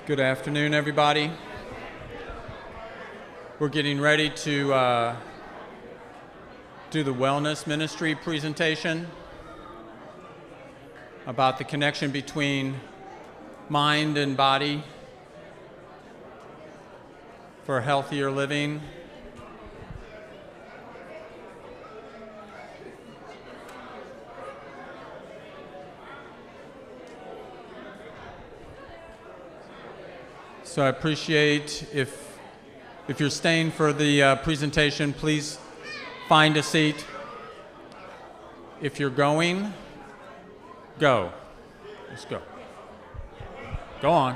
Good afternoon, everybody. We're getting ready to do the wellness ministry presentation about the connection between mind and body for healthier living. So I appreciate if you're staying for the presentation, please find a seat. If you're going, go. Let's go. Go on.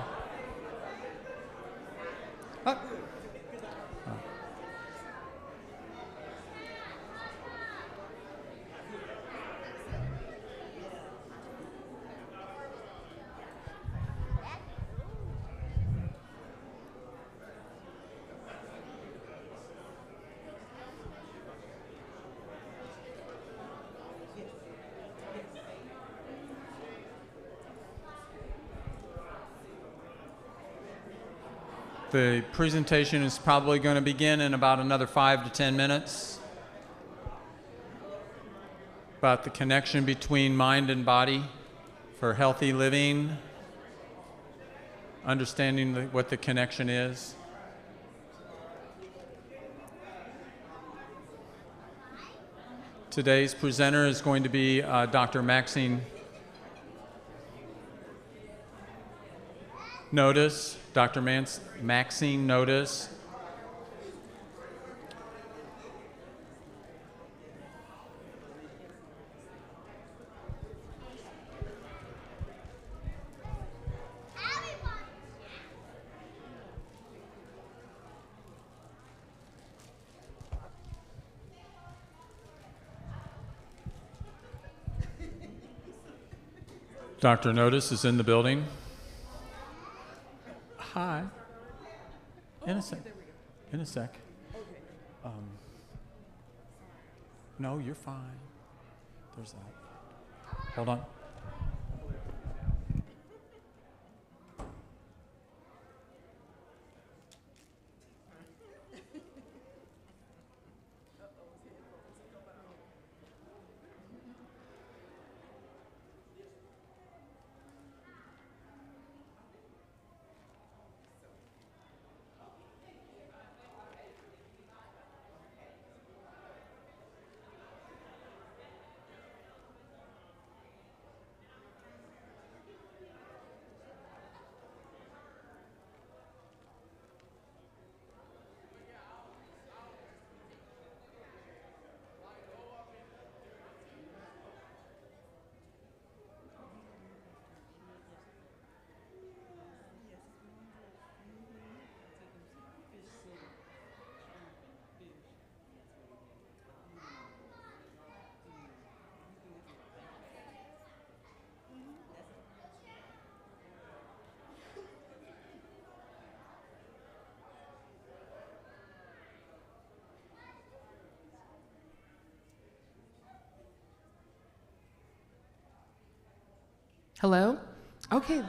The presentation is probably going to begin in about another 5 to 10 minutes about the connection between mind and body for healthy living, understanding what the connection is. Today's presenter is going to be Dr. Maxine Notice. Dr. Maxine Notice. Dr. Notice is in the building. Hi. In a sec. In a sec. No, you're fine. There's that. Hold on. Hello? Okay.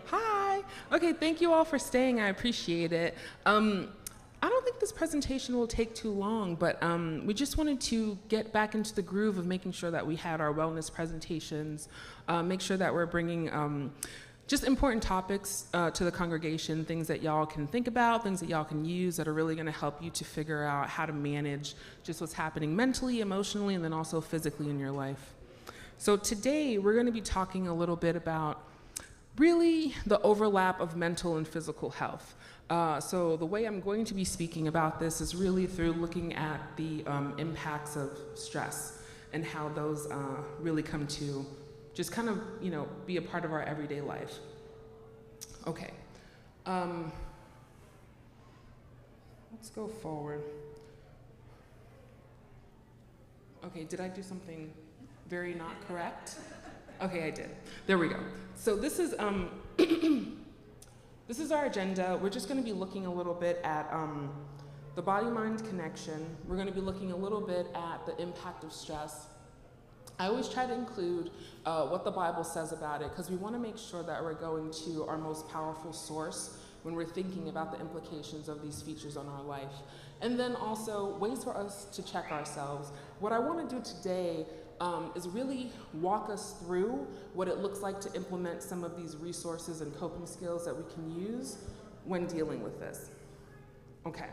Hi. Okay, thank you all for staying. I appreciate it. I don't think this presentation will take too long, but we just wanted to get back into the groove of making sure that we had our wellness presentations, make sure that we're bringing just important topics to the congregation, things that y'all can think about, things that y'all can use that are really gonna help you to figure out how to manage just what's happening mentally, emotionally, and then also physically in your life. So today we're going to be talking a little bit about really the overlap of mental and physical health. So the way I'm going to be speaking about this is really through looking at the impacts of stress and how those really come to just kind of, be a part of our everyday life. Okay. Let's go forward. Okay, did I do something very not correct? Okay, I did. There we go. So this is this is our agenda. We're just going to be looking a little bit at the body-mind connection. We're going to be looking a little bit at the impact of stress. I always try to include what the Bible says about it, because we want to make sure that we're going to our most powerful source when we're thinking about the implications of these features on our life. And then also ways for us to check ourselves. What I want to do today is really walk us through what it looks like to implement some of these resources and coping skills that we can use when dealing with this. Okay.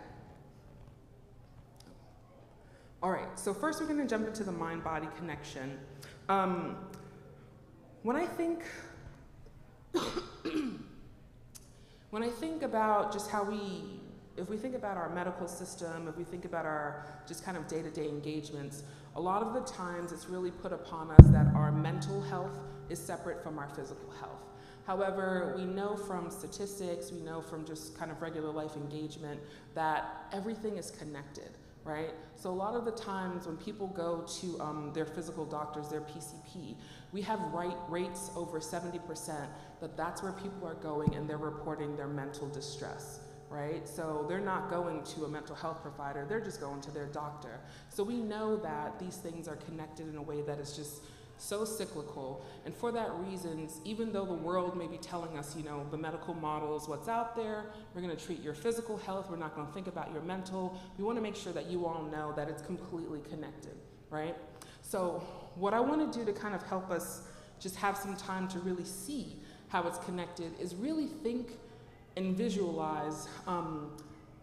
All right, so first we're going to jump into the mind-body connection. When I think about just how if we think about our medical system, if we think about our just kind of day-to-day engagements, a lot of the times it's really put upon us that our mental health is separate from our physical health. However, we know from statistics, we know from just kind of regular life engagement that everything is connected, right? So a lot of the times when people go to their physical doctors, their PCP, we have rates over 70% that's where people are going and they're reporting their mental distress, right? So they're not going to a mental health provider, they're just going to their doctor. So we know that these things are connected in a way that is just so cyclical, and for that reason, even though the world may be telling us, the medical model is what's out there, we're going to treat your physical health, we're not going to think about your mental, we want to make sure that you all know that it's completely connected, right? So what I want to do to kind of help us just have some time to really see how it's connected is really think and visualize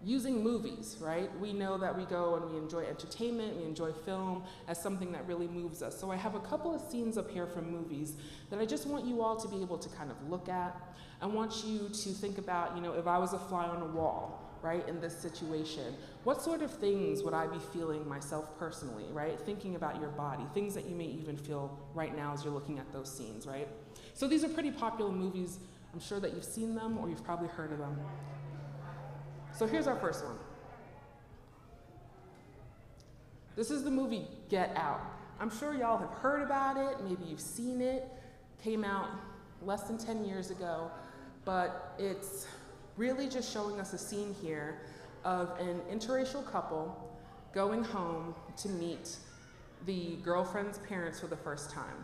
using movies, right? We know that we go and we enjoy entertainment, we enjoy film as something that really moves us. So I have a couple of scenes up here from movies that I just want you all to be able to kind of look at. I want you to think about, if I was a fly on a wall, right, in this situation, what sort of things would I be feeling myself personally, right? Thinking about your body, things that you may even feel right now as you're looking at those scenes, right? So these are pretty popular movies. I'm sure that you've seen them or you've probably heard of them. So here's our first one. This is the movie Get Out. I'm sure y'all have heard about it, maybe you've seen it. Came out less than 10 years ago, but it's really just showing us a scene here of an interracial couple going home to meet the girlfriend's parents for the first time.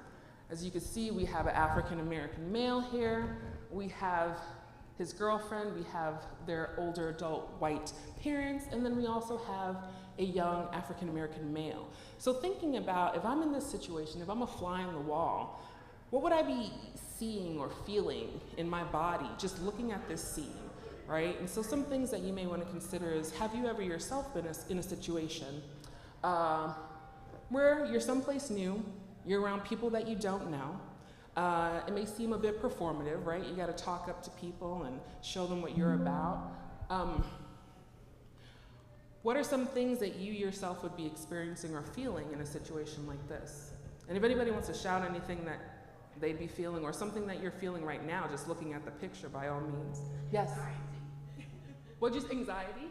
As you can see, we have an African-American male here. We have his girlfriend, we have their older adult white parents, and then we also have a young African-American male. So thinking about, if I'm in this situation, if I'm a fly on the wall, what would I be seeing or feeling in my body just looking at this scene, right? And so some things that you may want to consider is, have you ever yourself been in a situation where you're someplace new, you're around people that you don't know, it may seem a bit performative, right? You got to talk up to people and show them what you're about. What are some things that you yourself would be experiencing or feeling in a situation like this? And if anybody wants to shout anything that they'd be feeling or something that you're feeling right now, just looking at the picture, by all means. Yes? What, just anxiety?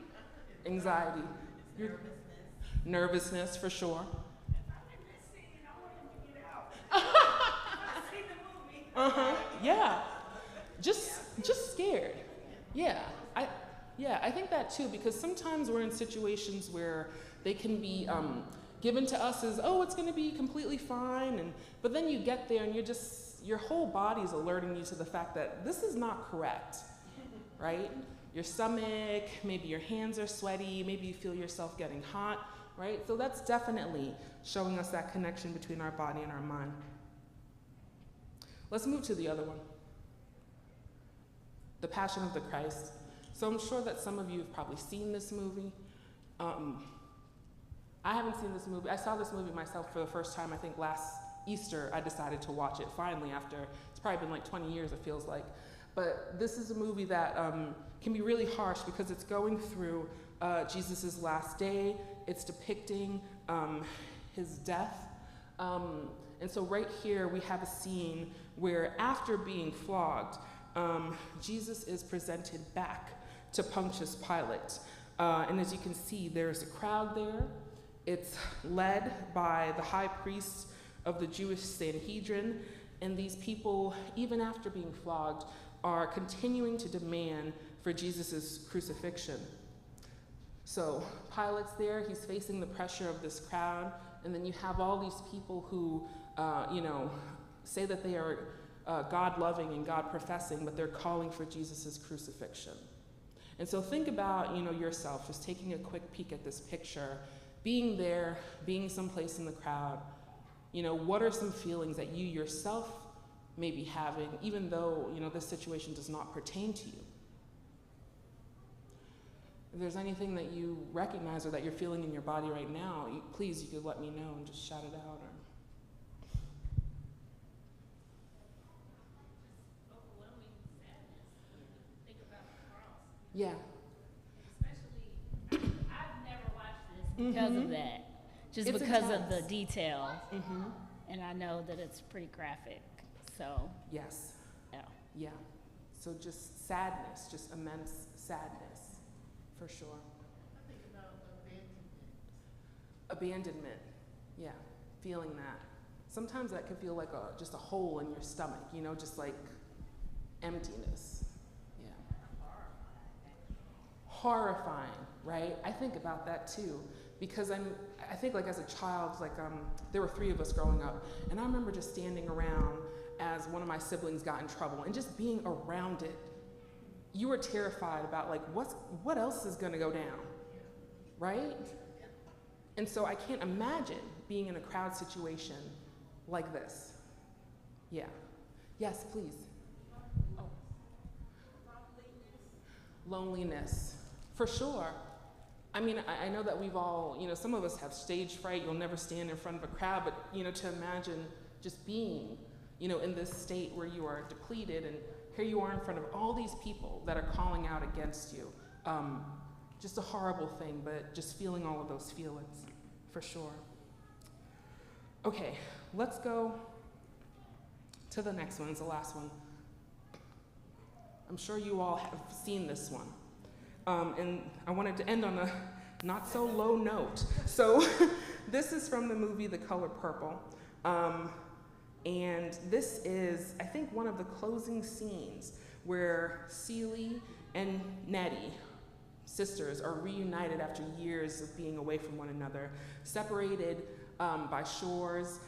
Anxiety. Nervousness, for sure. Yeah. Just scared. Yeah. I think that too, because sometimes we're in situations where they can be given to us as, oh, it's going to be completely fine, but then you get there and your whole body's alerting you to the fact that this is not correct, right? Your stomach, maybe your hands are sweaty, maybe you feel yourself getting hot, right? So that's definitely showing us that connection between our body and our mind. Let's move to the other one. The Passion of the Christ. So I'm sure that some of you have probably seen this movie. I haven't seen this movie. I saw this movie myself for the first time, I think last Easter. I decided to watch it finally after, it's probably been like 20 years, it feels like. But this is a movie that can be really harsh because it's going through Jesus' last day. It's depicting his death. And so right here we have a scene where after being flogged, Jesus is presented back to Pontius Pilate. And as you can see, there's a crowd there. It's led by the high priest of the Jewish Sanhedrin. And these people, even after being flogged, are continuing to demand for Jesus' crucifixion. So Pilate's there, he's facing the pressure of this crowd. and then you have all these people who, say that they are God-loving and God-professing, but they're calling for Jesus' crucifixion. And so think about, yourself, just taking a quick peek at this picture, being there, being someplace in the crowd. What are some feelings that you yourself may be having, even though, this situation does not pertain to you? If there's anything that you recognize or that you're feeling in your body right now, please, you could let me know and just shout it out. Yeah. Especially, I've never watched this because of that. Just It's because of intense. the detail. Mm-hmm. And I know that it's pretty graphic. So, Yes. yeah. Yeah. So just sadness, just immense sadness, for sure. I think about abandonment. Abandonment. Yeah. Feeling that. Sometimes that can feel like just a hole in your stomach, just like emptiness. Yeah. Horrifying, right? I think about that too, because I think like as a child, there were 3 of us growing up, and I remember just standing around as one of my siblings got in trouble and just being around it. You were terrified about what else is gonna go down, right? And so I can't imagine being in a crowd situation like this. Yeah. Yes, please. Oh. Loneliness, for sure. I mean, I know that we've all, some of us have stage fright. You'll never stand in front of a crowd, but, to imagine just being, in this state where you are depleted, and here you are in front of all these people that are calling out against you. Just a horrible thing, but just feeling all of those feelings, for sure. Okay, let's go to the next one. It's the last one. I'm sure you all have seen this one. And I wanted to end on a not so low note. So this is from the movie The Color Purple. And this is, I think, one of the closing scenes where Celie and Nettie, sisters, are reunited after years of being away from one another, separated by shores.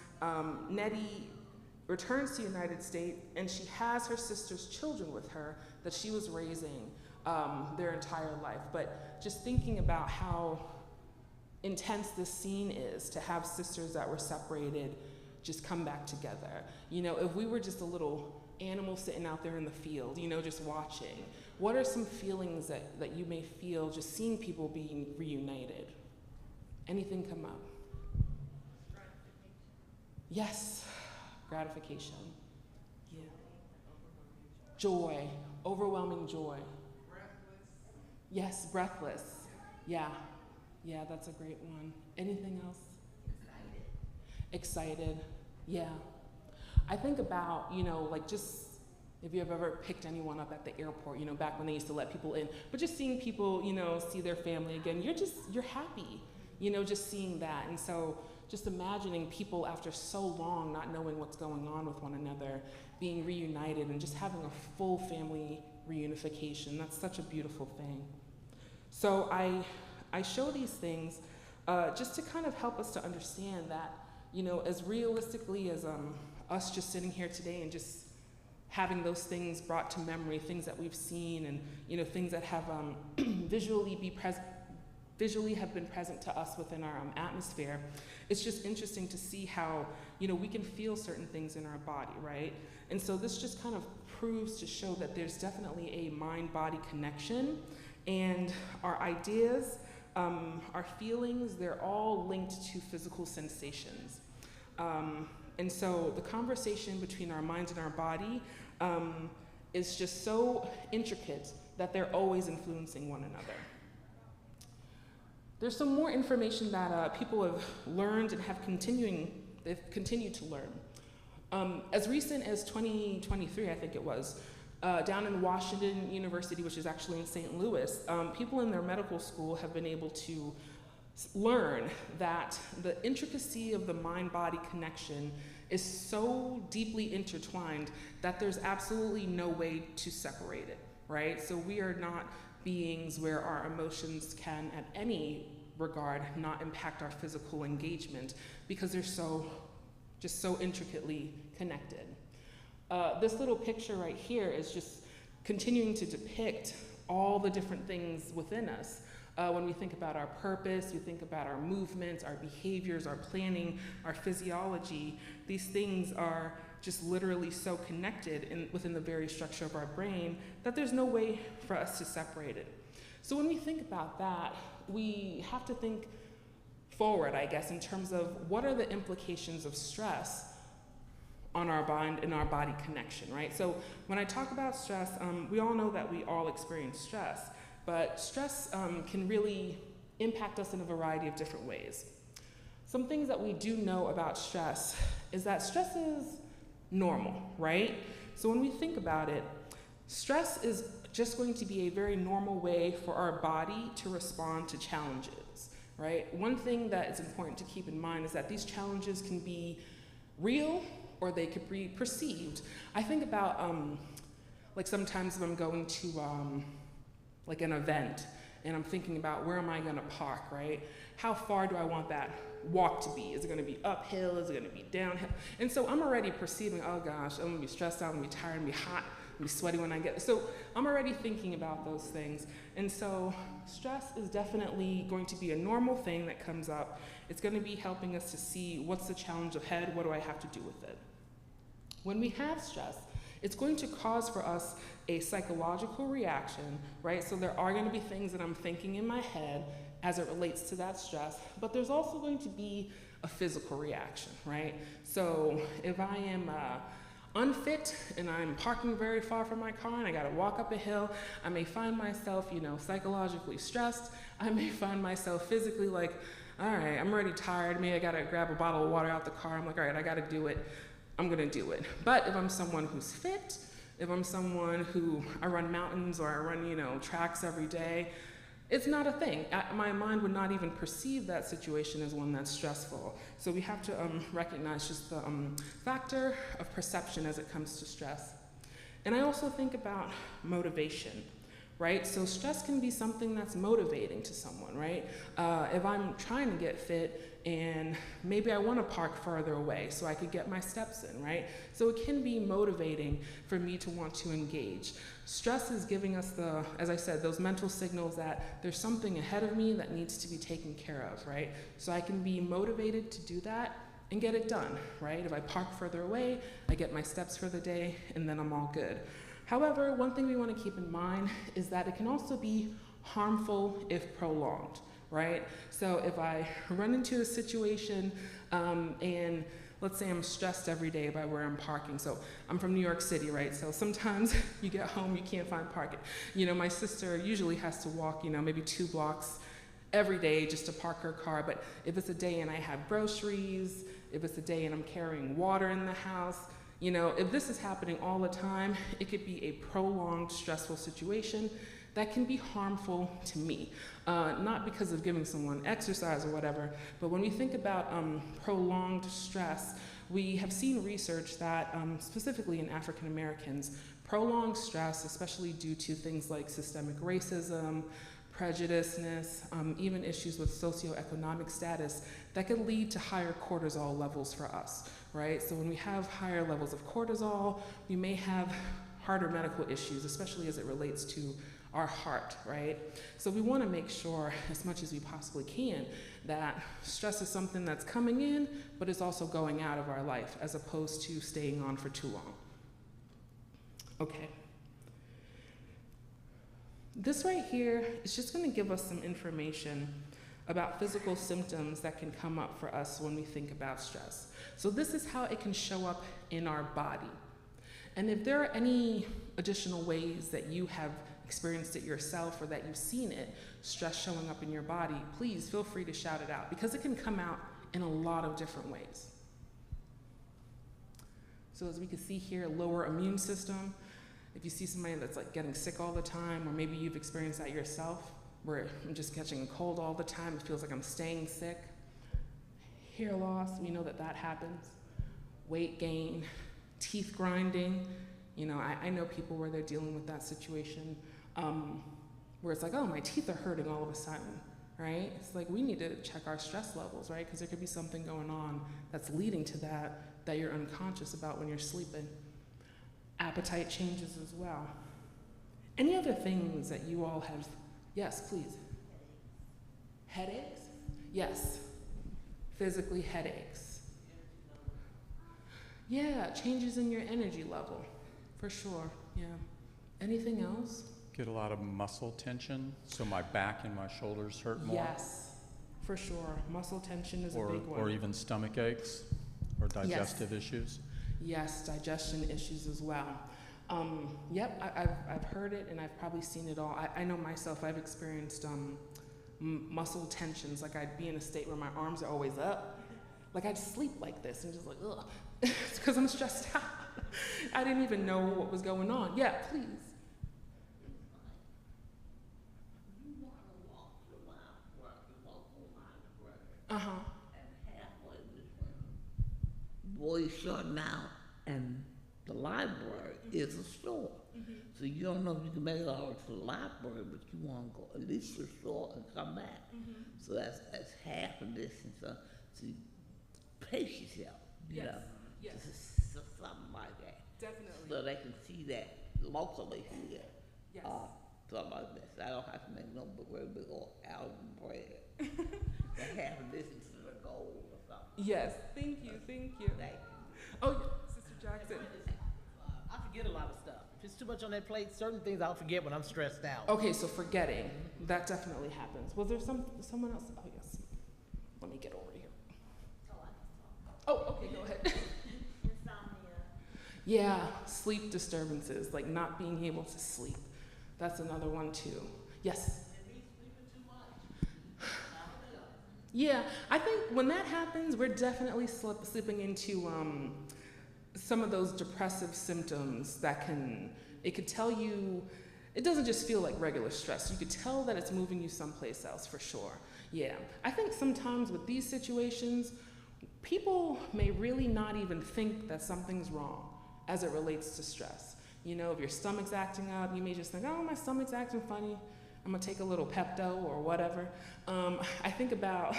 Nettie returns to the United States, and she has her sister's children with her that she was raising their entire life. But just thinking about how intense this scene is, to have sisters that were separated just come back together. If we were just a little animal sitting out there in the field, just watching, what are some feelings that you may feel just seeing people being reunited? Anything come up? Yes, gratification. Yeah. Joy, overwhelming joy. Yes, breathless. Yeah, that's a great one. Anything else? Excited, yeah. I think about, just if you've ever picked anyone up at the airport, back when they used to let people in, but just seeing people, see their family again, you're happy, just seeing that. And so just imagining people after so long not knowing what's going on with one another, being reunited and just having a full family reunification, that's such a beautiful thing. So I show these things just to kind of help us to understand that, as realistically as us just sitting here today and just having those things brought to memory, things that we've seen and, things that have visually have been present to us within our atmosphere, it's just interesting to see how, we can feel certain things in our body, right? And so this just kind of proves to show that there's definitely a mind-body connection, and our ideas, our feelings, they're all linked to physical sensations. And so the conversation between our minds and our body is just so intricate that they're always influencing one another. There's some more information that people have learned and they've continued to learn. As recent as 2023, I think it was, down in Washington University, which is actually in St. Louis, people in their medical school have been able to learn that the intricacy of the mind-body connection is so deeply intertwined that there's absolutely no way to separate it, right? So we are not beings where our emotions can at any regard, not impact our physical engagement, because they're just so intricately connected. This little picture right here is just continuing to depict all the different things within us. When we think about our purpose, we think about our movements, our behaviors, our planning, our physiology, these things are just literally so connected within the very structure of our brain that there's no way for us to separate it. So when we think about that, we have to think forward, I guess, in terms of what are the implications of stress on our mind and our body connection, right? So when I talk about stress, we all know that we all experience stress, but stress can really impact us in a variety of different ways. Some things that we do know about stress is that stress is normal, right? So when we think about it, stress is just going to be a very normal way for our body to respond to challenges, right? One thing that is important to keep in mind is that these challenges can be real or they could be perceived. I think about, like sometimes if I'm going to like an event and I'm thinking about where am I gonna park, right? How far do I want that walk to be? Is it gonna be uphill? Is it gonna be downhill? And so I'm already perceiving, oh gosh, I'm gonna be stressed out, I'm gonna be tired, I'm gonna be hot, I'm gonna be sweaty when I get there. So I'm already thinking about those things. And so stress is definitely going to be a normal thing that comes up. It's gonna be helping us to see what's the challenge ahead, what do I have to do with it? When we have stress, it's going to cause for us a psychological reaction, right? So there are going to be things that I'm thinking in my head as it relates to that stress, but there's also going to be a physical reaction, right? So if I am unfit and I'm parking very far from my car and I gotta walk up a hill, I may find myself, psychologically stressed. I may find myself physically like, all right, I'm already tired. Maybe I gotta grab a bottle of water out the car. I'm like, all right, I gotta do it. I'm gonna do it. But if I'm someone who's fit, if I'm someone who I run mountains or I run, tracks every day, it's not a thing. My mind would not even perceive that situation as one that's stressful. So we have to recognize just the factor of perception as it comes to stress. And I also think about motivation, right? So stress can be something that's motivating to someone, right? If I'm trying to get fit and maybe I want to park farther away so I could get my steps in, right? So it can be motivating for me to want to engage. Stress is giving us as I said, those mental signals that there's something ahead of me that needs to be taken care of, right? So I can be motivated to do that and get it done, right? If I park further away, I get my steps for the day, and then I'm all good. However, one thing we want to keep in mind is that it can also be harmful if prolonged, right? So if I run into a situation and let's say I'm stressed every day by where I'm parking. So I'm from New York City, right? So sometimes you get home, you can't find parking. My sister usually has to walk, maybe 2 blocks every day just to park her car. But if it's a day and I have groceries, if it's a day and I'm carrying water in the house, if this is happening all the time, it could be a prolonged stressful situation that can be harmful to me. Not because of giving someone exercise or whatever, but when we think about prolonged stress, we have seen research that, specifically in African Americans, prolonged stress, especially due to things like systemic racism, prejudiceness, even issues with socioeconomic status, that could lead to higher cortisol levels for us, right? So when we have higher levels of cortisol, we may have harder medical issues, especially as it relates to our heart, right? So we want to make sure, as much as we possibly can, that stress is something that's coming in, but is also going out of our life, as opposed to staying on for too long. Okay. This right here is just going to give us some information about physical symptoms that can come up for us when we think about stress. So this is how it can show up in our body. And if there are any additional ways that you have experienced it yourself or that you've seen it, stress showing up in your body, please feel free to shout it out, because it can come out in a lot of different ways. So as we can see here, lower immune system. If you see somebody that's like getting sick all the time, or maybe you've experienced that yourself, where I'm just catching a cold all the time, it feels like I'm staying sick. Hair loss, we know that that happens. Weight gain, teeth grinding. I know people where they're dealing with that situation, where it's like, oh, my teeth are hurting all of a sudden. right? It's like we need to check our stress levels, right? Because there could be something going on that's leading to that you're unconscious about when you're sleeping. Appetite changes as well. Any other things that you all have? Yes, please. Headaches? Yes. Physically headaches. Yeah, changes in your energy level, for sure, yeah. Anything else? Get a lot of muscle tension, so my back and my shoulders hurt more. Yes, for sure. Muscle tension is a big one. Or even stomach aches or digestive issues. Yes, digestion issues as well. Yep, I've heard it and I've probably seen it all. I know myself, I've experienced muscle tensions, like I'd be in a state where my arms are always up. Like I'd sleep like this and just like, ugh. It's because I'm stressed out. I didn't even know what was going on. Yeah, please. Uh-huh. And halfway between Boy Short now and the library is a store. So you don't know if you can make it all to the library, but you want to go at least to the store and come back. So that's half the distance. So you pace yourself, you know. Yes. So something like that. Definitely. So they can see that locally here. Yes. Something like that. So I don't have to make no very big old bread. The half of this is the goal or something. Yes, thank you. Thank you. Oh, yeah, Sister Jackson. I forget a lot of stuff. If it's too much on that plate, certain things I'll forget when I'm stressed out. Okay, so forgetting, that definitely happens. Was there someone else? Oh, yes. Let me get over here. Oh, okay, go ahead. Insomnia. Yeah, sleep disturbances, like not being able to sleep. That's another one too. Yes? Yeah, I think when that happens, we're definitely slipping into some of those depressive symptoms that it could tell you, it doesn't just feel like regular stress. You could tell that it's moving you someplace else for sure. Yeah, I think sometimes with these situations, people may really not even think that something's wrong as it relates to stress. You know, if your stomach's acting up, you may just think, oh, my stomach's acting funny. I'm gonna take a little Pepto or whatever. I think about,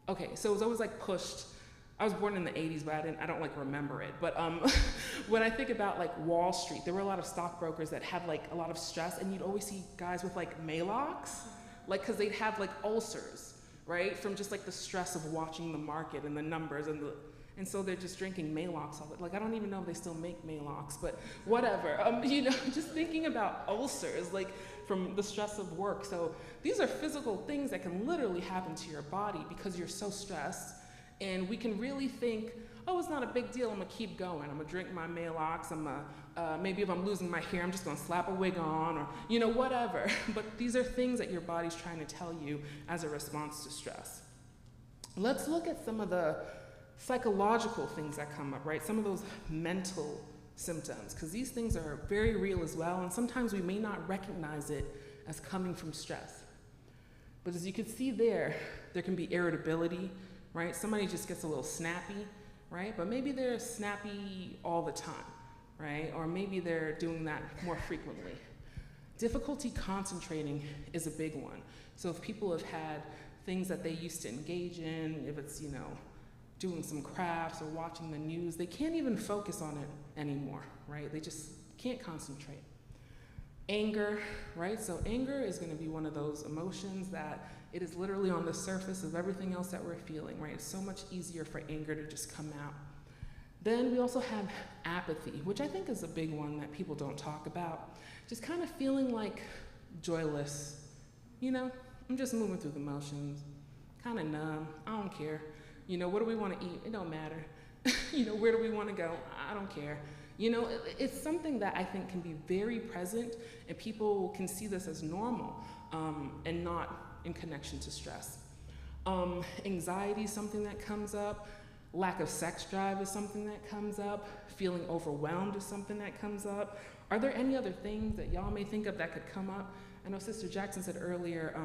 okay, so it was always like pushed. I was born in the 80s, but I don't like remember it. But when I think about like Wall Street, there were a lot of stockbrokers that had like a lot of stress, and you'd always see guys with like Maalox, like because they'd have like ulcers, right? From just like the stress of watching the market and the numbers and so they're just drinking Maalox all the, like I don't even know if they still make Maalox, but whatever. You know, just thinking about ulcers, like from the stress of work. So these are physical things that can literally happen to your body because you're so stressed. And we can really think, oh, it's not a big deal, I'm gonna keep going. I'm gonna drink my Maalox, maybe if I'm losing my hair, I'm just gonna slap a wig on, or you know, whatever. But these are things that your body's trying to tell you as a response to stress. Let's look at some of the psychological things that come up, right? Some of those mental symptoms, because these things are very real as well, and sometimes we may not recognize it as coming from stress. But as you can see there can be irritability, right? Somebody just gets a little snappy, right? But maybe they're snappy all the time, right? Or maybe they're doing that more frequently. Difficulty concentrating is a big one. So if people have had things that they used to engage in, if it's, you know, doing some crafts or watching the news, they can't even focus on it anymore, right? They just can't concentrate. Anger, right? So anger is gonna be one of those emotions that it is literally on the surface of everything else that we're feeling, right? It's so much easier for anger to just come out. Then we also have apathy, which I think is a big one that people don't talk about. Just kind of feeling like joyless. You know, I'm just moving through the motions, kind of numb, I don't care. You know, what do we want to eat? It don't matter. You know, where do we want to go? I don't care. You know, it's something that I think can be very present, and people can see this as normal and not in connection to stress. Anxiety is something that comes up. Lack of sex drive is something that comes up. Feeling overwhelmed is something that comes up. Are there any other things that y'all may think of that could come up? I know Sister Jackson said earlier,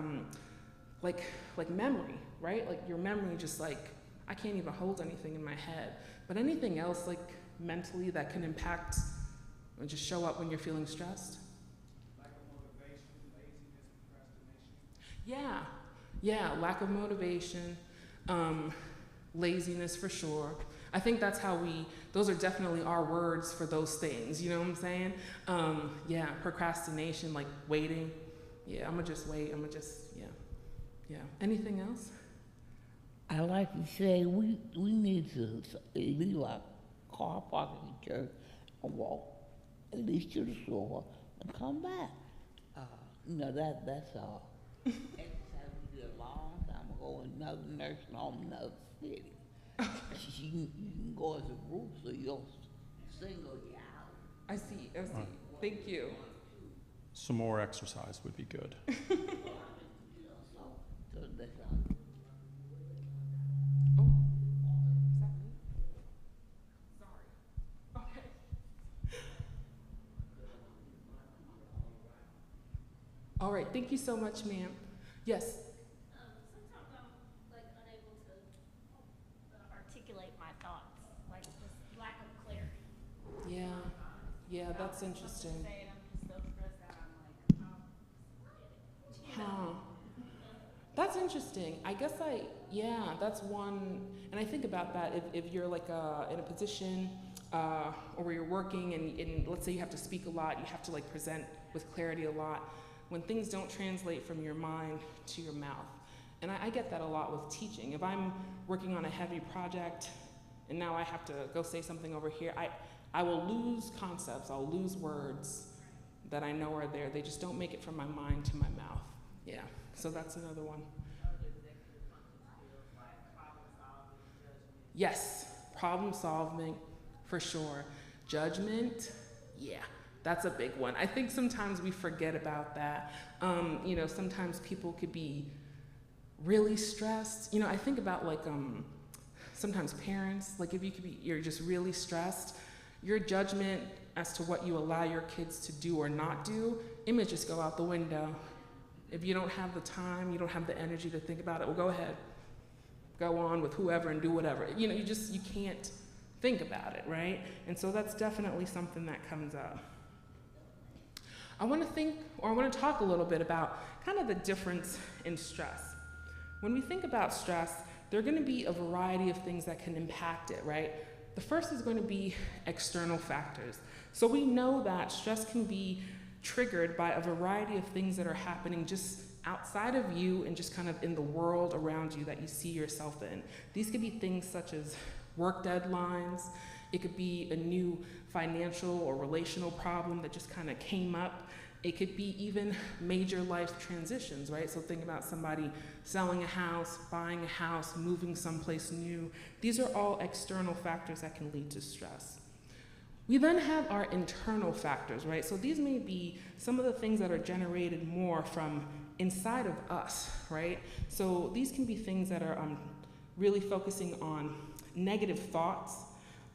like memory, right? Like your memory just like, I can't even hold anything in my head. But anything else like mentally that can impact and just show up when you're feeling stressed? Lack of motivation, laziness, Yeah, lack of motivation, laziness for sure. I think that's how those are definitely our words for those things, you know what I'm saying? Yeah, procrastination, like waiting. Yeah, I'm gonna just wait, yeah. Anything else? I like to say we need to leave our car park at the church and walk at least to the store and come back. That's all. Exercise we did a long time ago in another nursing home in another city. You can go as a group so you don't single you out. I see. Thank you. Some more exercise would be good. So that's all. Oh, is that me? Sorry. Okay. All right, thank you so much, ma'am. Yes. Sometimes I'm like unable to articulate my thoughts, like just lack of clarity. Yeah, that's interesting. Saying I'm just so stressed out. I'm like, Huh. That's interesting. I guess that's one, and I think about that if you're like in a position or where you're working and let's say you have to speak a lot, you have to like present with clarity a lot, when things don't translate from your mind to your mouth. And I get that a lot with teaching. If I'm working on a heavy project and now I have to go say something over here, I will lose concepts, I'll lose words that I know are there. They just don't make it from my mind to my mouth. Yeah, so that's another one. Yes, problem solving, for sure. Judgment, yeah, that's a big one. I think sometimes we forget about that. Sometimes people could be really stressed. I think about like sometimes parents, like if you're just really stressed, your judgment as to what you allow your kids to do or not do, it may just go out the window. If you don't have the time, you don't have the energy to think about it, well, go ahead. Go on with whoever and do whatever. You can't think about it, right? And so that's definitely something that comes up. I want to talk a little bit about kind of the difference in stress. When we think about stress, there are going to be a variety of things that can impact it, right? The first is going to be external factors. So we know that stress can be triggered by a variety of things that are happening just outside of you and just kind of in the world around you that you see yourself in. These could be things such as work deadlines. It could be a new financial or relational problem that just kind of came up. It could be even major life transitions, right? So think about somebody selling a house, buying a house, moving someplace new. These are all external factors that can lead to stress. We then have our internal factors, right? So these may be some of the things that are generated more from inside of us, right? So these can be things that are really focusing on negative thoughts.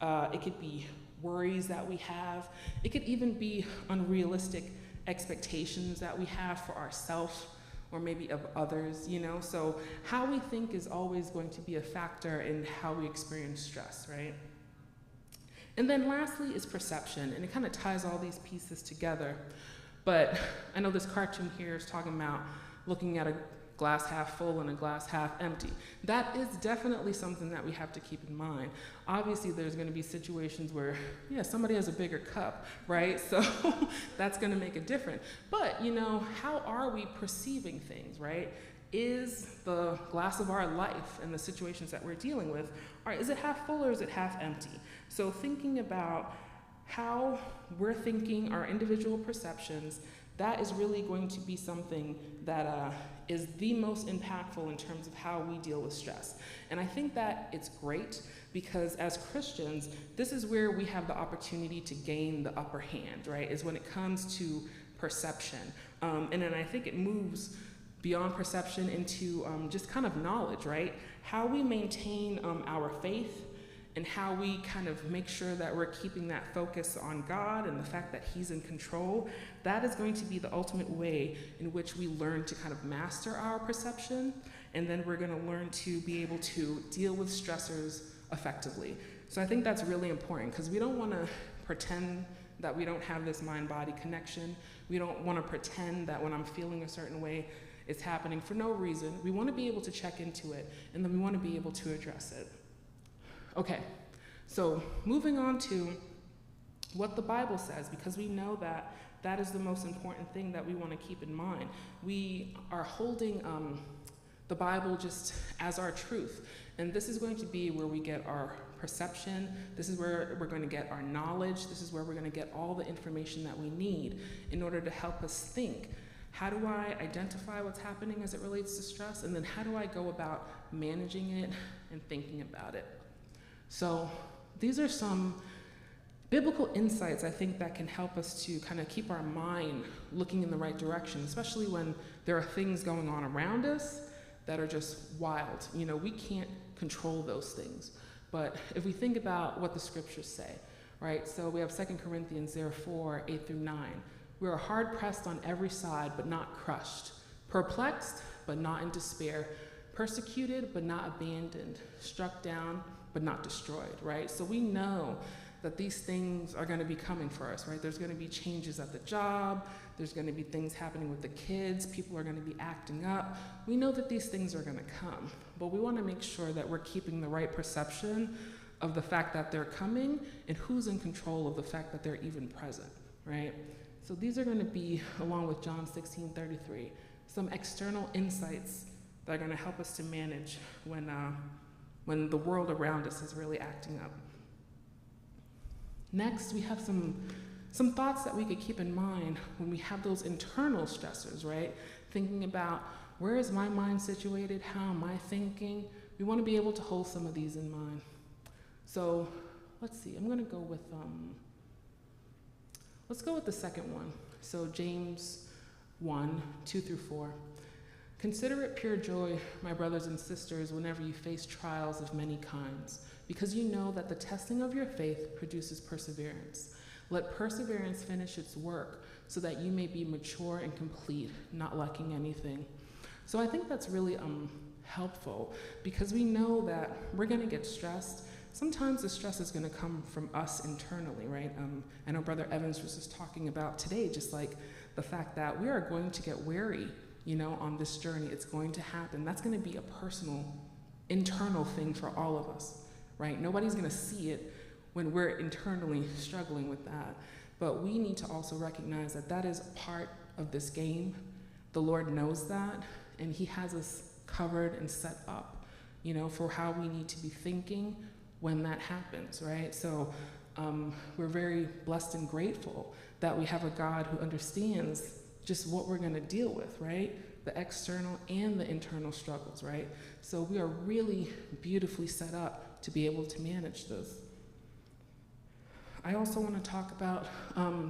It could be worries that we have. It could even be unrealistic expectations that we have for ourselves or maybe of others, So how we think is always going to be a factor in how we experience stress, right? And then lastly is perception, and it kind of ties all these pieces together. But I know this cartoon here is talking about looking at a glass half full and a glass half empty. That is definitely something that we have to keep in mind. Obviously, there's going to be situations where, somebody has a bigger cup, right? So that's going to make a difference. But, how are we perceiving things, right? Is the glass of our life and the situations that we're dealing with, is it half full or is it half empty? So thinking about how we're thinking, our individual perceptions, that is really going to be something that is the most impactful in terms of how we deal with stress. And I think that it's great because as Christians, this is where we have the opportunity to gain the upper hand, right? Is when it comes to perception. And then I think it moves beyond perception into just kind of knowledge, right? How we maintain our faith and how we kind of make sure that we're keeping that focus on God and the fact that He's in control, that is going to be the ultimate way in which we learn to kind of master our perception, and then we're going to learn to be able to deal with stressors effectively. So I think that's really important because we don't want to pretend that we don't have this mind-body connection. We don't want to pretend that when I'm feeling a certain way, it's happening for no reason. We want to be able to check into it, and then we want to be able to address it. Okay, so moving on to what the Bible says, because we know that that is the most important thing that we want to keep in mind. We are holding the Bible just as our truth, and this is going to be where we get our perception. This is where we're going to get our knowledge. This is where we're going to get all the information that we need in order to help us think. How do I identify what's happening as it relates to stress? And then how do I go about managing it and thinking about it? So these are some biblical insights, I think, that can help us to kind of keep our mind looking in the right direction, especially when there are things going on around us that are just wild. You know, we can't control those things. But if we think about what the scriptures say, right? So we have 2 Corinthians 4, 8 through 9. We are hard pressed on every side, but not crushed. Perplexed, but not in despair. Persecuted, but not abandoned. Struck down, but not destroyed, right? So we know that these things are going to be coming for us, right? There's going to be changes at the job. There's going to be things happening with the kids. People are going to be acting up. We know that these things are going to come, but we want to make sure that we're keeping the right perception of the fact that they're coming and who's in control of the fact that they're even present, right? So these are going to be, along with John 16:33, some external insights that are going to help us to manage when the world around us is really acting up. Next, we have some thoughts that we could keep in mind when we have those internal stressors, right? Thinking about, where is my mind situated? How am I thinking? We want to be able to hold some of these in mind. So let's see, I'm going to go with, let's go with the second one. So James 1, 2 through 4. Consider it pure joy, my brothers and sisters, whenever you face trials of many kinds, because you know that the testing of your faith produces perseverance. Let perseverance finish its work, so that you may be mature and complete, not lacking anything. So I think that's really helpful, because we know that we're going to get stressed. Sometimes the stress is going to come from us internally, right? I know Brother Evans was just talking about today, just like the fact that we are going to get weary, you know, on this journey. It's going to happen. That's going to be a personal, internal thing for all of us, right? Nobody's going to see it when we're internally struggling with that. But we need to also recognize that that is a part of this game. The Lord knows that, and He has us covered and set up, you know, for how we need to be thinking when that happens, right? So we're very blessed and grateful that we have a God who understands just what we're going to deal with, right? The external and the internal struggles, right? So we are really beautifully set up to be able to manage this. I also want to talk about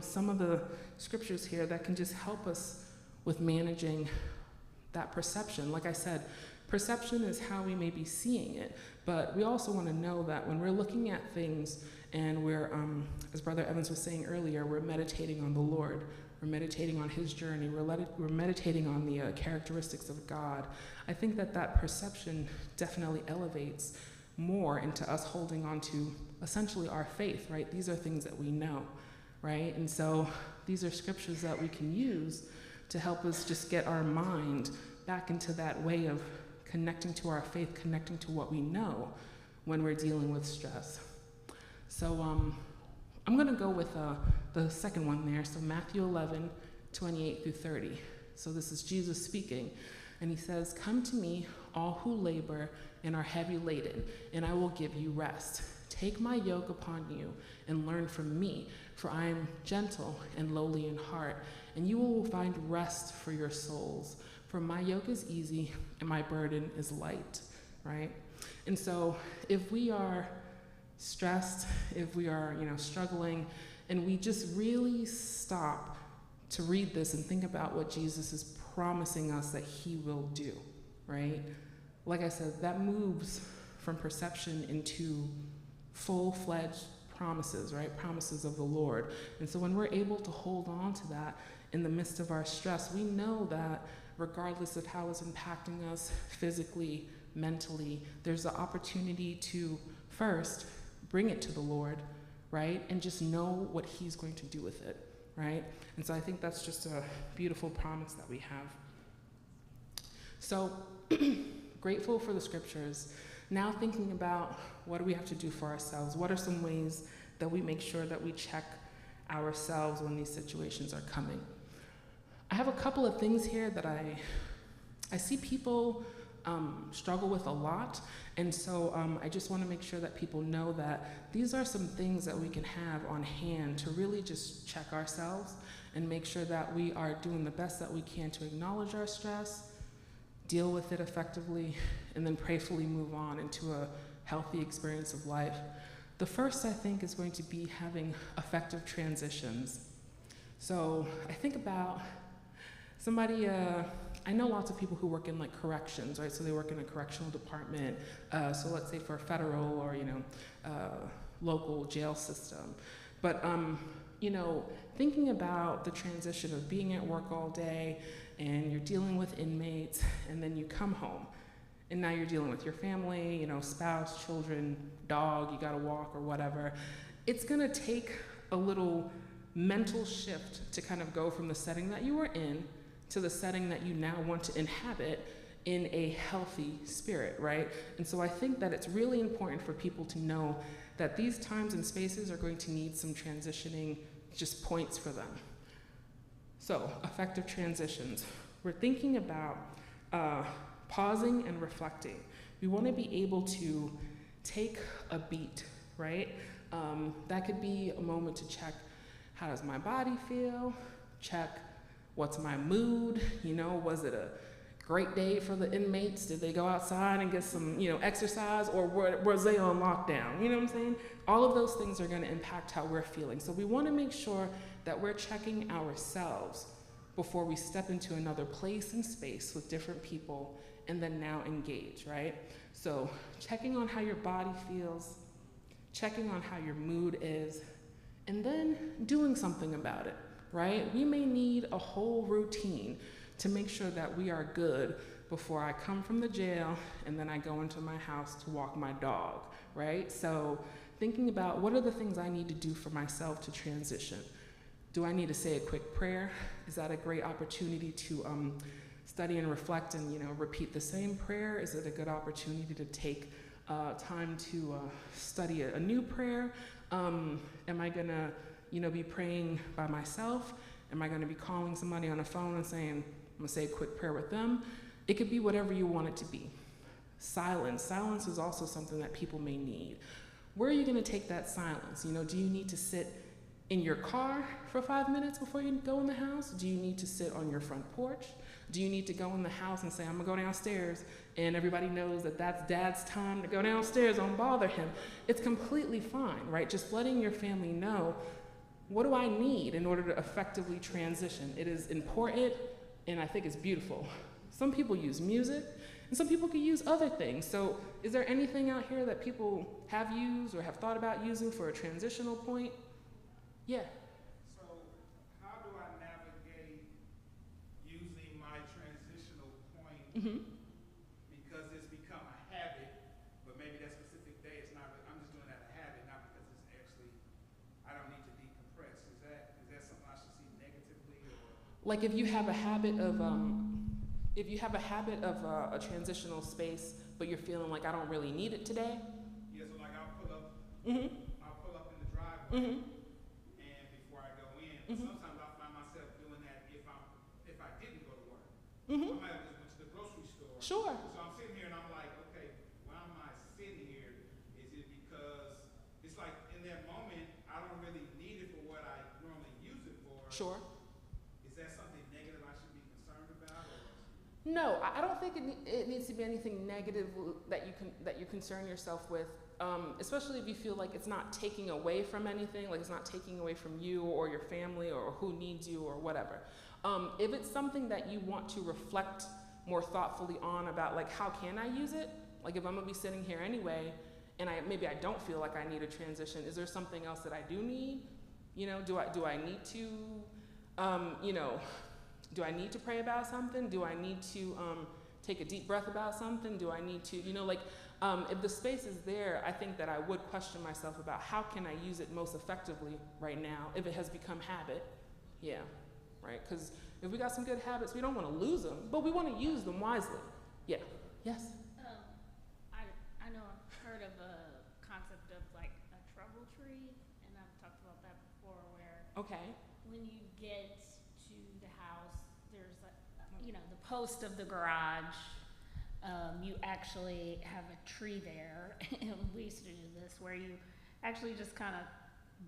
some of the scriptures here that can just help us with managing that perception. Like I said, perception is how we may be seeing it, but we also want to know that when we're looking at things and we're, as Brother Evans was saying earlier, we're meditating on the Lord, we're meditating on His journey, we're meditating on the characteristics of God. I think that that perception definitely elevates more into us holding on to essentially our faith, right? These are things that we know, right? And so these are scriptures that we can use to help us just get our mind back into that way of connecting to our faith, connecting to what we know when we're dealing with stress. So I'm going to go with the second one there. So Matthew 11, 28 through 30. So this is Jesus speaking, and He says, "Come to me, all who labor and are heavy laden, and I will give you rest. Take my yoke upon you and learn from me, for I am gentle and lowly in heart, and you will find rest for your souls. For my yoke is easy and my burden is light," right? And so if we are stressed, if we are, struggling, and we just really stop to read this and think about what Jesus is promising us that He will do, right? Like I said, that moves from perception into full-fledged promises, right? Promises of the Lord. And so when we're able to hold on to that in the midst of our stress, we know that regardless of how it's impacting us physically, mentally, there's the opportunity to first bring it to the Lord, right? And just know what He's going to do with it, right? And so I think that's just a beautiful promise that we have. So, grateful for the scriptures. Now thinking about what do we have to do for ourselves? What are some ways that we make sure that we check ourselves when these situations are coming? I have a couple of things here that I see people struggle with a lot, and so I just want to make sure that people know that these are some things that we can have on hand to really just check ourselves and make sure that we are doing the best that we can to acknowledge our stress, deal with it effectively, and then prayerfully move on into a healthy experience of life. The first, I think, is going to be having effective transitions. So I think about somebody, I know lots of people who work in like corrections, right? So they work in a correctional department. So let's say for a federal or, local jail system. But, thinking about the transition of being at work all day and you're dealing with inmates and then you come home and now you're dealing with your family, spouse, children, dog, you gotta walk or whatever. It's gonna take a little mental shift to kind of go from the setting that you were in to the setting that you now want to inhabit in a healthy spirit, right? And so I think that it's really important for people to know that these times and spaces are going to need some transitioning just points for them. So, effective transitions. We're thinking about pausing and reflecting. We want to be able to take a beat, right? That could be a moment to check, how does my body feel? Check, what's my mood? Was it a great day for the inmates? Did they go outside and get some, exercise, or was they on lockdown? You know what I'm saying? All of those things are going to impact how we're feeling. So we want to make sure that we're checking ourselves before we step into another place and space with different people and then now engage, right? So checking on how your body feels, checking on how your mood is, and then doing something about it, right? We may need a whole routine to make sure that we are good before I come from the jail and then I go into my house to walk my dog, right? So thinking about what are the things I need to do for myself to transition. Do I need to say a quick prayer? Is that a great opportunity to study and reflect and repeat the same prayer? Is it a good opportunity to take time to study a new prayer? Am I gonna be praying by myself? Am I gonna be calling somebody on the phone and saying, I'm gonna say a quick prayer with them? It could be whatever you want it to be. Silence. Silence is also something that people may need. Where are you gonna take that silence? Do you need to sit in your car for 5 minutes before you go in the house? Do you need to sit on your front porch? Do you need to go in the house and say, I'm gonna go downstairs, and everybody knows that that's dad's time to go downstairs, don't bother him? It's completely fine, right? Just letting your family know, what do I need in order to effectively transition? It is important, and I think it's beautiful. Some people use music, and some people could use other things. So is there anything out here that people have used or have thought about using for a transitional point? Yeah. So how do I navigate using my transitional point because it's become a habit, but maybe that specific day it's not, I'm just doing that a habit, not because it's actually, I don't need to decompress. Is that something I should see negatively, or? Like if you have a habit of, a transitional space, but you're feeling like I don't really need it today. Yeah, so like I'll pull up in the driveway. And before I go in, sometimes I find myself doing that if I didn't go to work. I might have just went to the grocery store. Sure. So I'm sitting here and I'm like, okay, why am I sitting here? Is it because it's like in that moment I don't really need it for what I normally use it for? Sure. Is that something negative I should be concerned about? Or? No, I don't think it needs to be anything negative that you concern yourself with. Especially if you feel like it's not taking away from anything, like it's not taking away from you or your family or who needs you or whatever. If it's something that you want to reflect more thoughtfully on about, like, how can I use it? Like if I'm gonna be sitting here anyway and maybe I don't feel like I need a transition, is there something else that I do need? Do I need to, do I need to pray about something? Do I need to take a deep breath about something? Do I need to, if the space is there, I think that I would question myself about how can I use it most effectively right now if it has become habit. Yeah, right? Because If we got some good habits, we don't want to lose them, but we want to use them wisely. Yeah. Yes? I know I've heard of a concept of like a trouble tree, and I've talked about that before, where Okay. when you get to the house, there's the post of the garage. You actually have a tree there. And we used to do this where you actually just kind of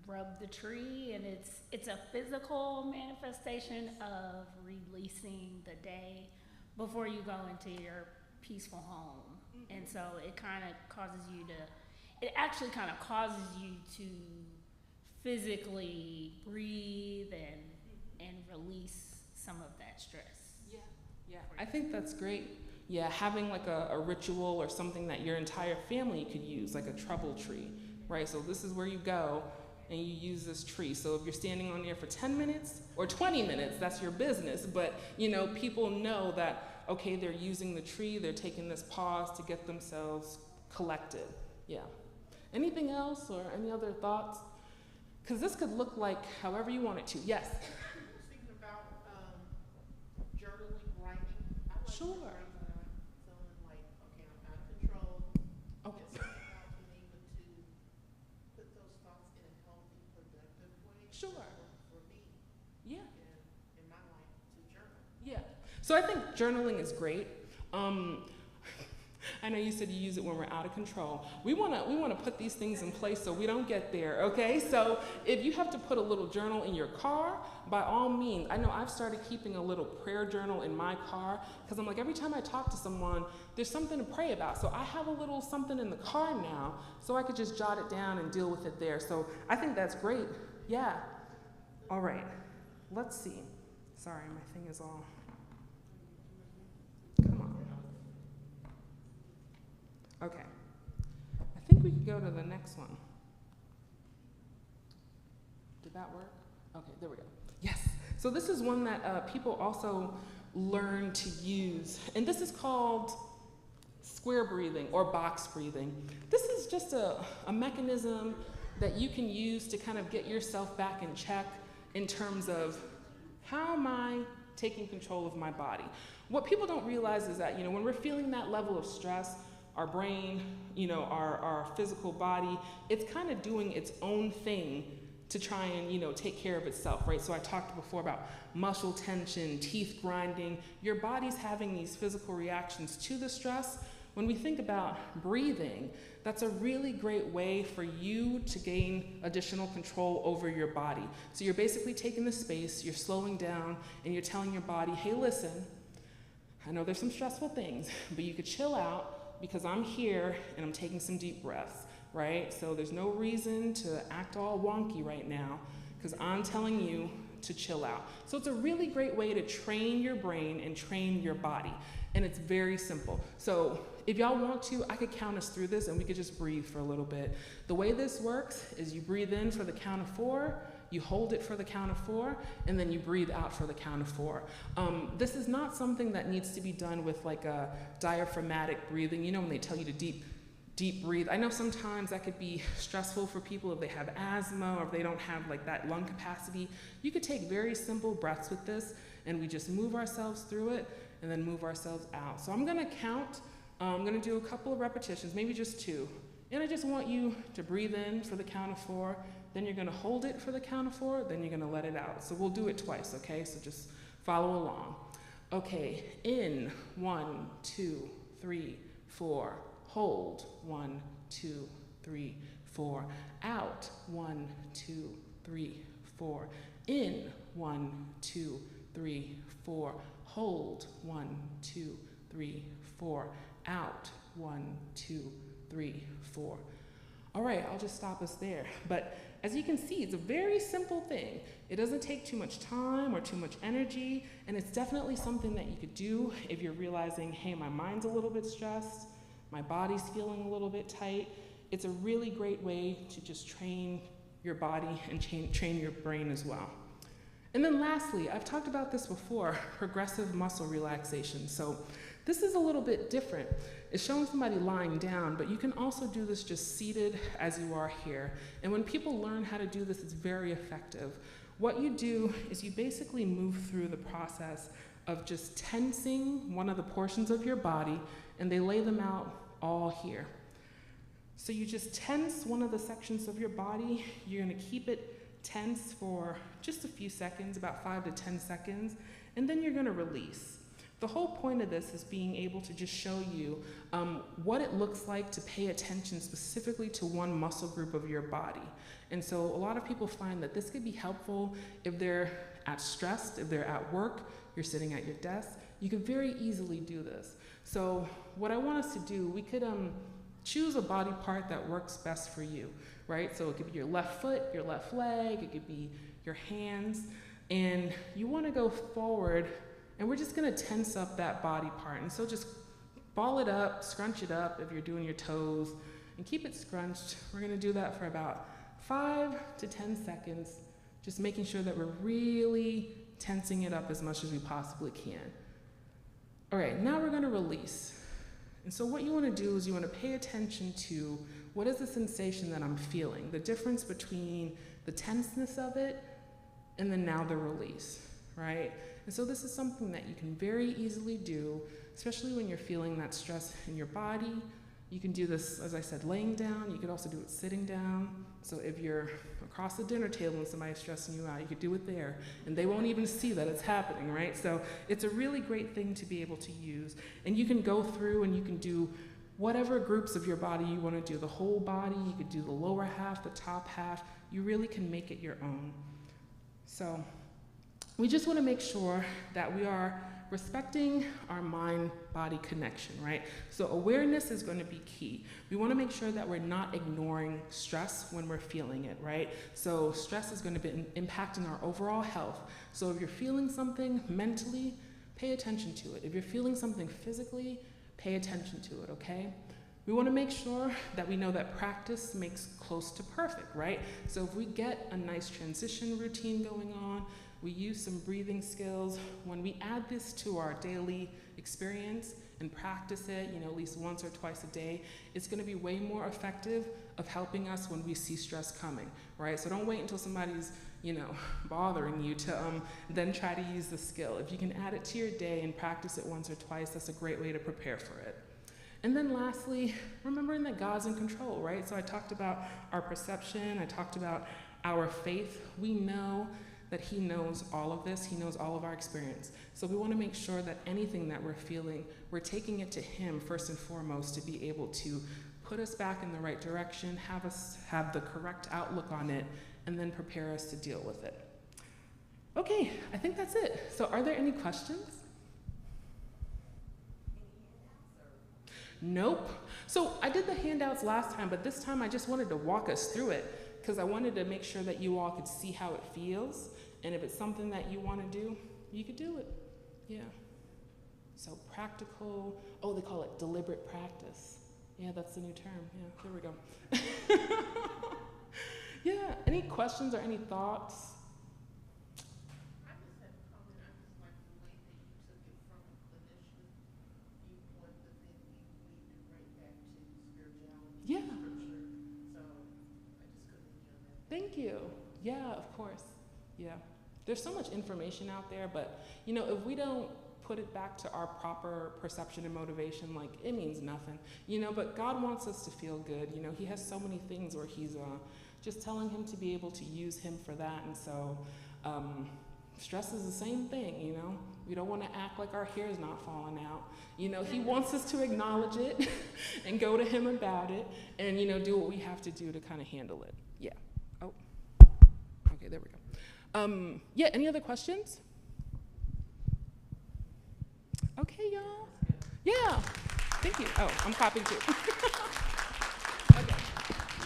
rub the tree, and it's a physical manifestation of releasing the day before you go into your peaceful home. Mm-hmm. And so it actually kind of causes you to physically breathe and release some of that stress. Yeah, I think that's great. Yeah, having like a ritual or something that your entire family could use, like a trouble tree, right? So this is where you go and you use this tree. So if you're standing on there for 10 minutes or 20 minutes, that's your business. But, people know that, okay, they're using the tree, they're taking this pause to get themselves collected. Yeah. Anything else or any other thoughts? Because this could look like however you want it to. Yes? I was thinking about journaling, writing. I like Sure. writing when I'm feeling like, okay, I'm out of control. Okay. It's about being able to put those thoughts in a healthy, productive way. Sure. For me, Yeah. in my life, to journal. Yeah. So I think journaling is great. I know you said you use it when we're out of control. We wanna put these things in place so we don't get there, okay? So if you have to put a little journal in your car, by all means. I know I've started keeping a little prayer journal in my car, because I'm like, every time I talk to someone, there's something to pray about. So I have a little something in the car now, so I could just jot it down and deal with it there. So I think that's great. Yeah. All right. Let's see. Sorry, my thing is all. Come on. Okay. I think we could go to the next one. Did that work? Okay, there we go. Yes. So this is one that people also learn to use. And this is called square breathing or box breathing. This is just a mechanism that you can use to kind of get yourself back in check in terms of how am I taking control of my body. What people don't realize is that, when we're feeling that level of stress, our brain, our physical body, it's kind of doing its own thing to try and, take care of itself, right? So I talked before about muscle tension, teeth grinding. Your body's having these physical reactions to the stress. When we think about breathing, that's a really great way for you to gain additional control over your body. So you're basically taking the space, you're slowing down, and you're telling your body, hey, listen, I know there's some stressful things, but you could chill out because I'm here and I'm taking some deep breaths, right? So there's no reason to act all wonky right now because I'm telling you to chill out. So it's a really great way to train your brain and train your body. And it's very simple. So if y'all want to, I could count us through this and we could just breathe for a little bit. The way this works is you breathe in for the count of 4, you hold it for the count of 4, and then you breathe out for the count of 4. This is not something that needs to be done with like a diaphragmatic breathing. When they tell you to deep breathe. I know sometimes that could be stressful for people if they have asthma or if they don't have like that lung capacity. You could take very simple breaths with this and we just move ourselves through it and then move ourselves out. So I'm gonna count. I'm gonna do a couple of repetitions, maybe just 2. And I just want you to breathe in for the count of 4, then you're gonna hold it for the count of 4, then you're gonna let it out. So we'll do it twice, okay? So just follow along. Okay, in, 1, 2, 3, 4. Hold, 1, 2, 3, 4. Out, 1, 2, 3, 4. In, 1, 2, 3, 4. Hold, 1, 2, 3, 4. Out, 1, 2, 3, 4. All right, I'll just stop us there. But as you can see, it's a very simple thing. It doesn't take too much time or too much energy, and it's definitely something that you could do if you're realizing, hey, my mind's a little bit stressed, my body's feeling a little bit tight. It's a really great way to just train your body and train your brain as well. And then lastly, I've talked about this before, progressive muscle relaxation. So this is a little bit different. It's showing somebody lying down, but you can also do this just seated as you are here. And when people learn how to do this, it's very effective. What you do is you basically move through the process of just tensing one of the portions of your body, and they lay them out all here. So you just tense one of the sections of your body. You're gonna keep it tense for just a few seconds, about 5 to 10 seconds, and then you're gonna release. The whole point of this is being able to just show you what it looks like to pay attention specifically to one muscle group of your body. And so a lot of people find that this could be helpful if they're stressed, if they're at work, you're sitting at your desk, you can very easily do this. So what I want us to do, we could choose a body part that works best for you, right? So it could be your left foot, your left leg, it could be your hands, and you wanna go forward, and we're just gonna tense up that body part. And so just ball it up, scrunch it up if you're doing your toes, and keep it scrunched. We're gonna do that for about 5 to 10 seconds, just making sure that we're really tensing it up as much as we possibly can. All right, now we're gonna release. And so what you wanna do is you wanna pay attention to what is the sensation that I'm feeling, the difference between the tenseness of it and then now the release, right? And so this is something that you can very easily do, especially when you're feeling that stress in your body. You can do this, as I said, laying down. You could also do it sitting down. So if you're across the dinner table and somebody's stressing you out, you could do it there, and they won't even see that it's happening, right? So it's a really great thing to be able to use. And you can go through and you can do whatever groups of your body you want to do, the whole body, you could do the lower half, the top half. You really can make it your own. So we just want to make sure that we are respecting our mind-body connection, right? So awareness is going to be key. We want to make sure that we're not ignoring stress when we're feeling it, right? So stress is going to be impacting our overall health. So if you're feeling something mentally, pay attention to it. If you're feeling something physically, pay attention to it, okay? We want to make sure that we know that practice makes close to perfect, right? So if we get a nice transition routine going on, we use some breathing skills. When we add this to our daily experience and practice it, at least once or twice a day, it's gonna be way more effective of helping us when we see stress coming, right? So don't wait until somebody's, bothering you to then try to use the skill. If you can add it to your day and practice it once or twice, that's a great way to prepare for it. And then lastly, remembering that God's in control, right? So I talked about our perception, I talked about our faith. We know that He knows all of this, He knows all of our experience. So we want to make sure that anything that we're feeling, we're taking it to Him first and foremost to be able to put us back in the right direction, have us have the correct outlook on it, and then prepare us to deal with it. Okay, I think that's it. So are there any questions? Nope. So I did the handouts last time, but this time I just wanted to walk us through it because I wanted to make sure that you all could see how it feels. And if it's something that you want to do, you could do it. Yeah. So practical, they call it deliberate practice. Yeah, that's the new term. Yeah, there we go. Yeah, any questions or any thoughts? I just have a comment. I just like the way that you took it from a clinician viewpoint, but then you weaved it right back to spirituality, Yeah. scripture. So I just couldn't enjoy that. Thank you. Yeah, of course. Yeah. There's so much information out there, but if we don't put it back to our proper perception and motivation, it means nothing. But God wants us to feel good. He has so many things where He's just telling Him to be able to use Him for that. And so stress is the same thing, We don't want to act like our hair is not falling out. He wants us to acknowledge it and go to Him about it and, do what we have to do to kind of handle it. Yeah. Oh, okay, there we go. Yeah, any other questions? Okay, y'all. Yeah, thank you. Oh, I'm clapping too. Okay. We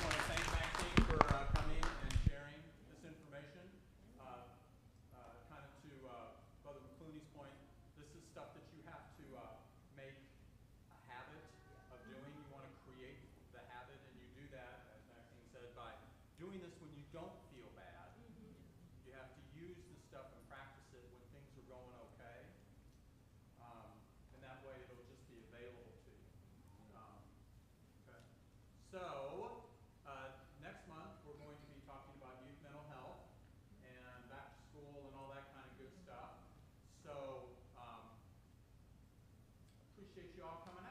want to thank Maxine for coming and sharing this information. Kind of to Brother McClooney's point, this is stuff that you have to make a habit of doing. You want to create the habit, and you do that, as Maxine said, by doing this when you don't feel bad. You have to use the stuff and practice it when things are going okay. And that way it'll just be available to you. Okay. So, next month we're going to be talking about youth mental health, and that all coming